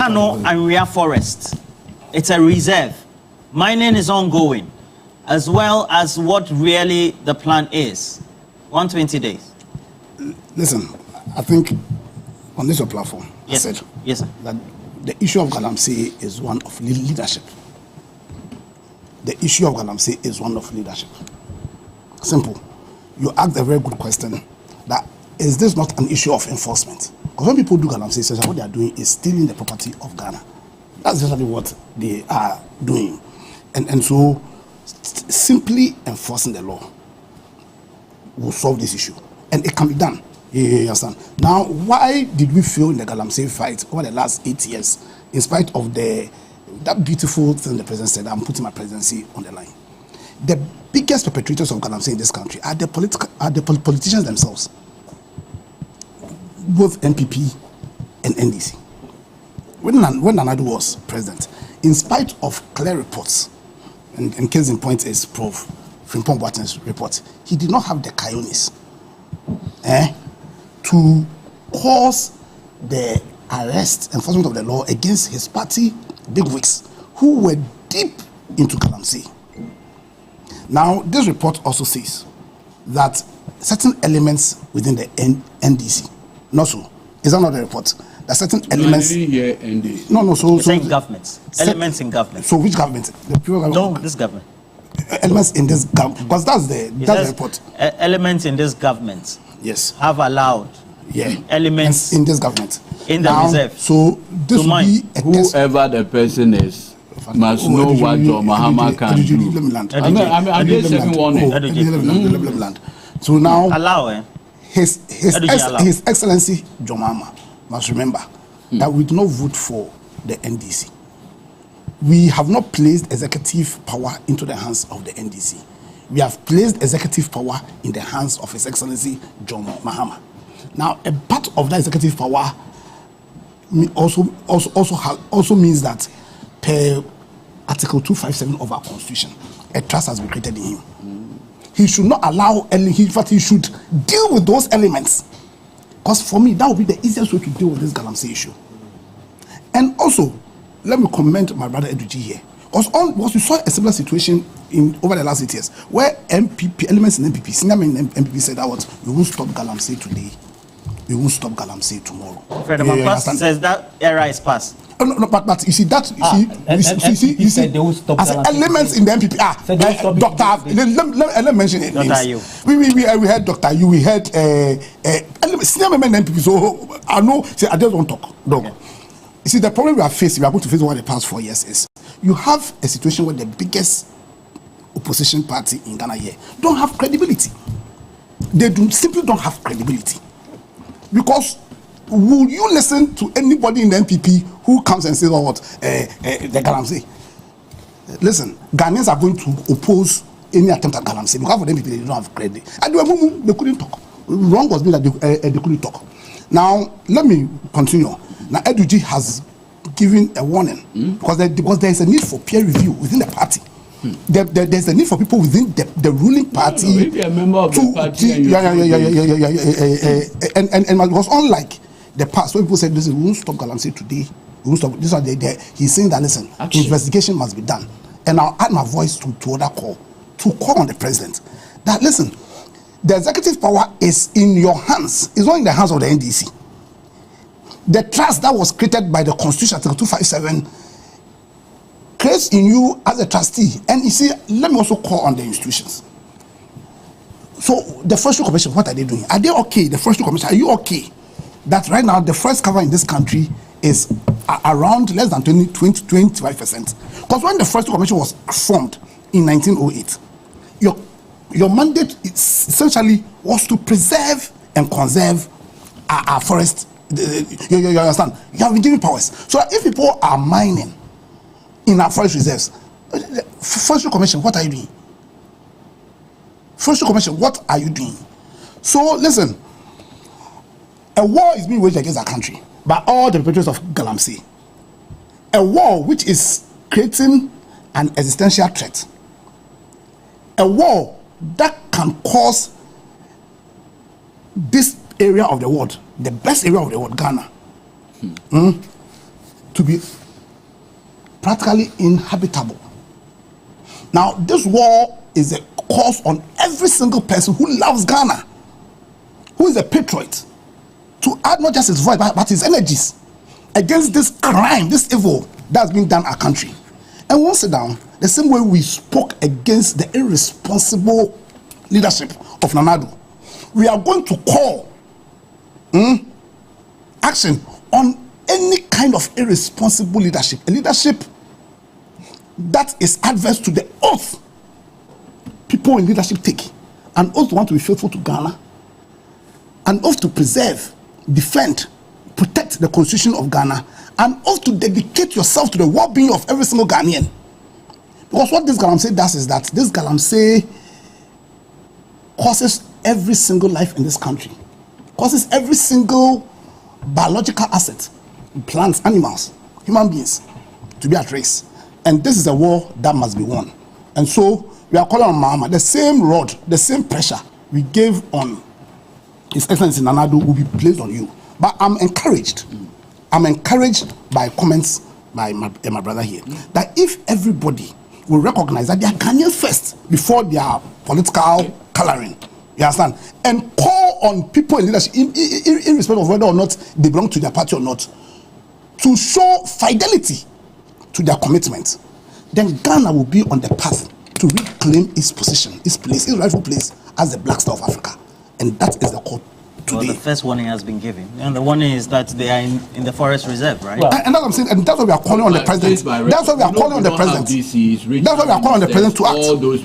Ano Area Forest. It's a reserve. Mining is ongoing, as well as what really the plan is. 120 days. Listen, I think on this platform, yes, I said yes, sir, that the issue of Galamsey is one of leadership. The issue of Galamsey is one of leadership. Simple. You asked a very good question. That is this not an issue of enforcement? Because when people do Galamsey, what they are doing is stealing the property of Ghana. That's exactly what they are doing. And so simply enforcing the law will solve this issue. And it can be done. You understand? Now, why did we fail in the Galamsey fight over the last 8 years, in spite of that beautiful thing the president said, I'm putting my presidency on the line? The biggest perpetrators of Galamsey in this country are the politicians themselves, both NPP and NDC. When Nana was president, in spite of clear reports, and case in point is Prof. Frimpong Boateng's report, he did not have the cojones to cause the arrest, enforcement of the law against his party bigwigs who were deep into Galamsey. Now, this report also says that certain elements within the NDC, not so, is that not the report? That certain elements. No, so saying governments. Elements in government. So which government? The pure government? No, this government. Elements in this government, because that's the report. Elements in this government. Yes. Have allowed. Yeah. Elements in this government. In the reserve. So this will be a test. Whoever the person is must know what John Mahama can do. So now allow His Excellency John Mahama must remember that we do not vote for the NDC. We have not placed executive power into the hands of the NDC. We have placed executive power in the hands of His Excellency John Mahama. Now, a part of that executive power also means that per Article 257 of our Constitution, a trust has been created in him. He should not allow he should deal with those elements. Because for me, that would be the easiest way to deal with this Galamsey issue. And also, let me commend my brother Eduji here. Because we saw a similar situation over the last 8 years, where elements in MPP, senior men in MPP said that we won't stop Galamsey today, we won't stop Galamsey tomorrow. Frederick says that era is past. No, but you see that you see as elements in the MPP. Doctor, let me mention it. Dr. You. We had Dr. You. We had senior member in MPP. So I know. I just don't talk. No. Okay. You see, the problem we are going to face over the past 4 years is you have a situation where the biggest opposition party in Ghana here don't have credibility. They simply don't have credibility. Because will you listen to anybody in the NPP who comes and says, the Galamsey? Listen, Ghanaians are going to oppose any attempt at Galamsey because for the NPP they don't have credit. And they couldn't talk. Wrong was being that they couldn't talk. Now, let me continue. Now, Eduji has given a warning because there is a need for peer review within the party. There's a need for people within the ruling party and it was unlike the past when people said, listen, we won't stop Galamsey today. We won't stop. This one, he's saying that, listen, investigation must be done. And I'll add my voice to other call on the president. That, listen, the executive power is in your hands. It's not in the hands of the NDC. The trust that was created by the Constitution, Article 257, creates in you as a trustee. And you see, let me also call on the institutions. So, the Forestry Commission, what are they doing? Are they okay? The Forestry Commission, are you okay? That right now the forest cover in this country is around less than 25%. Because when the Forestry Commission was formed in 1908, your mandate essentially was to preserve and conserve our forest. You understand? You have been given powers. So if people are mining in our forest reserves, Forestry Commission, what are you doing? Forestry Commission, what are you doing? So listen. A war is being waged against our country by all the perpetrators of Galamsey. A war which is creating an existential threat. A war that can cause this area of the world, the best area of the world, Ghana, to to be practically inhabitable. Now, this war is a cause on every single person who loves Ghana, who is a patriot, to add not just his voice, but his energies against this crime, this evil that's being done in our country. And we'll sit down the same way we spoke against the irresponsible leadership of Nana Addo. We are going to call action on any kind of irresponsible leadership, a leadership that is adverse to the oath people in leadership take, an oath to want to be faithful to Ghana, an oath to preserve, defend, protect the constitution of Ghana, an oath to dedicate yourself to the well-being of every single Ghanaian. Because what this Galamsey does is that this Galamsey causes every single life in this country, causes every single biological asset, plants, animals, human beings, to be at risk. And this is a war that must be won. And so we are calling on Mahama, the same rod, the same pressure we gave on His Excellency Nana Addo will be placed on you. But I'm encouraged by comments by my brother here, that if everybody will recognize that they are Ghanaian first before their political coloring, you understand, and call on people in leadership, irrespective of whether or not they belong to their party or not, to show fidelity to their commitment, then Ghana will be on the path to reclaim its position, its place, its rightful place as the Black Star of Africa. And that is the call today. Well, the first warning has been given. And the warning is that they are in the forest reserve, right? Well, and that's what I'm saying, and that's what we are calling on the president. That's what we are calling on the president. That's what we are calling on the president to act.